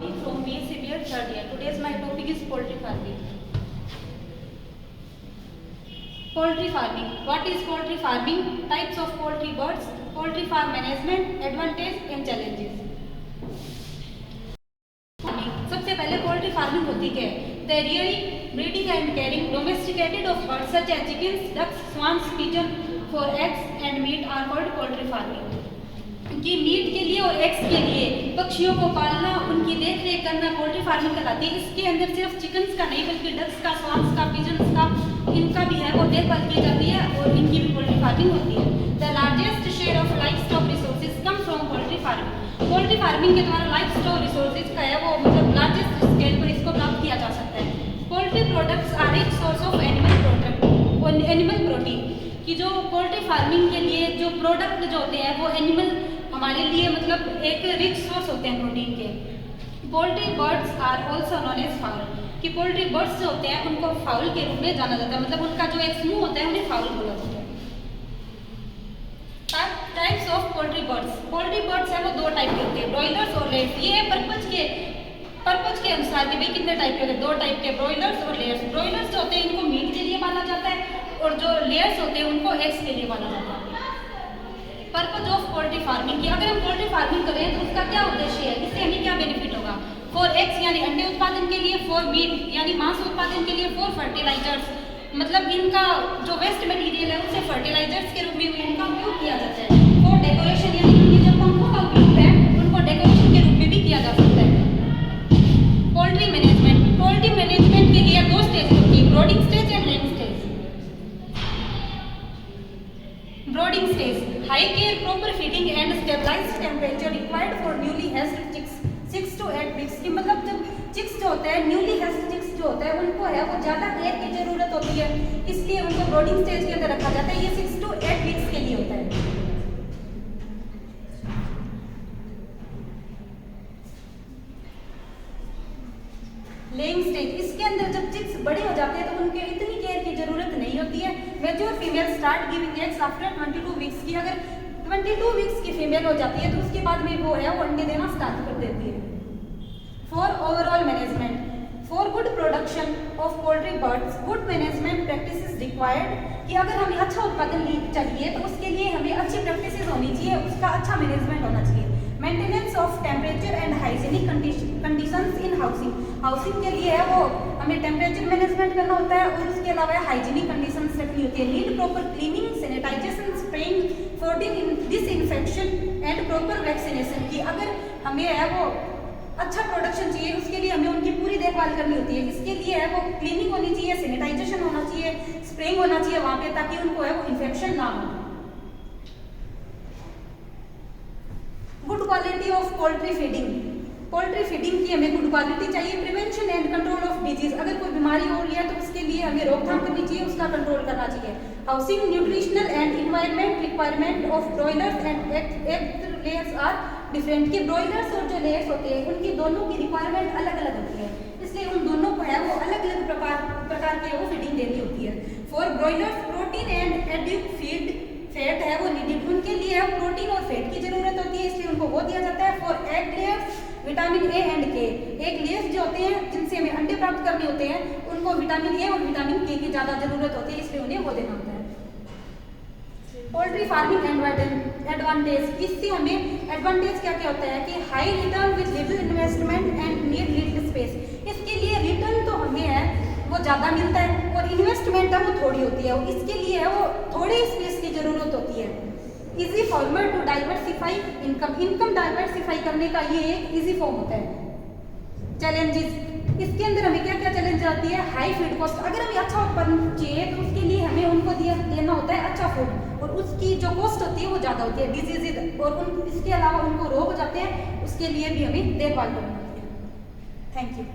From BSc third year. Today's my topic is poultry farming. Poultry farming. What is poultry farming? Types of poultry birds, poultry farm management, advantage and challenges. सबसे पहले poultry farming होती क्या है? The rearing, breeding and caring domesticated of birds such as chickens, ducks, swans, pigeon for eggs and meat are called poultry farming. कि meet के लिए और eggs के लिए पक्षियों को पालना, उनकी देख रेख करना पोल्ट्री फार्मिंग कहलाती है। इसके अंदर सिर्फ चिकन्स का नहीं बल्कि डक्स का, स्वान्स का, पिजन्स का, इनका भी है वो देखभाल की जाती है और इनकी भी पोल्ट्री फार्मिंग होती है। The largest share of livestock resources come from poultry farming. Poultry farming के द्वारा लाइवस्टॉक रिसोर्सेज का है वो मतलब लार्जेस्ट स्केल पर इसको प्राप्त किया जा सकता है। Poultry products are rich source of animal product और एनिमल प्रोटीन की जो पोल्ट्री फार्मिंग के लिए जो प्रोडक्ट जो होते हैं वो एनिमल हमारे लिए मतलब एक रिच सोर्स होते हैं प्रोटीन के। Poultry birds are also known as fowl कि पोल्ट्री बर्ड्स जो होते हैं उनको फाउल के रूप में जाना जाता है, मतलब उनका जो एक समूह होता है उन्हें फाउल बोला जाता है। Types of poultry birds. Poultry birds है वो दो टाइप के होते हैं, ब्रॉयलर्स और लेयर्स। ये पर्पज के अनुसार कि भाई कितने टाइप के होते हैं, दो टाइप के, ब्रॉयलर्स और लेयर्स। ब्रॉयलर्स जो होते हैं इनको मीट के लिए पाला जाता है और जो लेयर्स होते हैं उनको एग्स के लिए पाला जाता है। पर्पज ऑफ पोल्ट्री फार्मिंग की अगर हम पोल्ट्री फार्मिंग करें तो उसका क्या उद्देश्य है, इससे हमें क्या बेनिफिट होगा? फॉर एग्स यानी अंडे उत्पादन के लिए, फॉर मीट यानी मांस उत्पादन के लिए, फॉर फर्टिलाइजर्स मतलब इनका जो वेस्ट मटेरियल है उससे फर्टिलाइजर्स के रूप में इनका उपयोग किया जाता है। फॉर डेकोरेशन यानी इनके जो पंखों का उपयोग है उनको डेकोरेशन के रूप में भी किया जा सकता है। Poultry management. पोल्ट्री मैनेजमेंट के लिए दो स्टेज होती है, brooding stage and laying stage. Brooding stage high care, proper feeding and stabilized temperature required for newly hatched chicks 6 to 8 weeks की मतलब जब चिक्स जो होते हैं न्यूली हैच्ड चिक्स जो होता है उनको है वो ज़्यादा केयर की ज़रूरत होती है, इसलिए उनको ब्रोडिंग स्टेज के अंदर रखा जाता है। ये 6 to 8 वीक्स के लिए होता है। लेइंग स्टेज इसके अंदर जब चिक्स बड़े हो जाते हैं तो उनके इतनी केयर की जरूरत नहीं होती है। Mature female start giving eggs after 22 weeks की अगर 22 वीक्स की फीमेल हो जाती है तो उसके बाद में वो है वो अंडे देना स्टार्ट कर देती है। For overall management. For good production of poultry birds good management practices required कि अगर हमें अच्छा उत्पादन चाहिए तो उसके लिए हमें अच्छी प्रैक्टिसेस होनी चाहिए, उसका अच्छा मैनेजमेंट होना चाहिए। Maintenance of temperature and hygienic conditions in housing. Housing के लिए है वो हमें टेम्परेचर मैनेजमेंट करना होता है और उसके अलावा हाइजीनिक कंडीशंस रखनी होती है। Need proper cleaning, sanitization, spraying, for disinfection and proper vaccination की अगर हमें है वो अच्छा प्रोडक्शन चाहिए उसके लिए हमें उनकी पूरी देखभाल करनी होती है। इसके लिए है वो क्लीनिंग होनी चाहिए, सैनिटाइजेशन होना चाहिए, स्प्रेइंग होना चाहिए वहाँ पे ताकि उनको है वो इन्फेक्शन ना हो। Good quality of poultry feeding. Poultry feeding की हमें गुड क्वालिटी चाहिए। Prevention and control of disease अगर कोई बीमारी हो रही है तो उसके लिए हमें रोकथाम करनी चाहिए, उसका कंट्रोल करना चाहिए। Housing, nutritional and environment requirement of broilers and egg layers are different. कि ब्रॉयलर्स और जो लेयर्स होते हैं उनकी दोनों की रिक्वायरमेंट अलग अलग होती है, इसलिए उन दोनों को है वो अलग अलग प्रकार की वो फीडिंग देनी होती है। For broilers protein and edict feed fat है वो नीडेड, उनके लिए प्रोटीन और फैट की जरूरत होती है इसलिए उनको वो दिया जाता है। For egg layers vitamin A and के। एग लेयर्स जो होते हैं जिनसे हमें अंडे प्राप्त करने होते हैं उनको विटामिन ए और विटामिन के की ज़्यादा जरूरत होती है इसलिए उन्हें वो देना होता है। पोल्ट्री फार्मिंग एडवांटेज इससे हमें एडवांटेज क्या क्या होता है कि high return with little investment and need little space. इसके लिए रिटर्न तो हमें है वो ज़्यादा मिलता है और इन्वेस्टमेंट है वो थोड़ी होती है, इसके लिए है वो थोड़े स्पेस की ज़रूरत होती है। Easy farmer to diversify income diversify करने का ये एक इजी फॉर्म होता है। चैलेंजेस इसके अंदर हमें क्या क्या चैलेंज आती है? हाई फीड कॉस्ट अगर हमें अच्छा उत्पादन चाहिए तो उसके लिए हमें उनको देना होता है अच्छा फूड और उसकी जो कॉस्ट होती है वो ज़्यादा होती है। डिजीजेज और इसके अलावा उनको रोग हो जाते हैं उसके लिए भी हमें देखभाल करनी होती है। Thank you.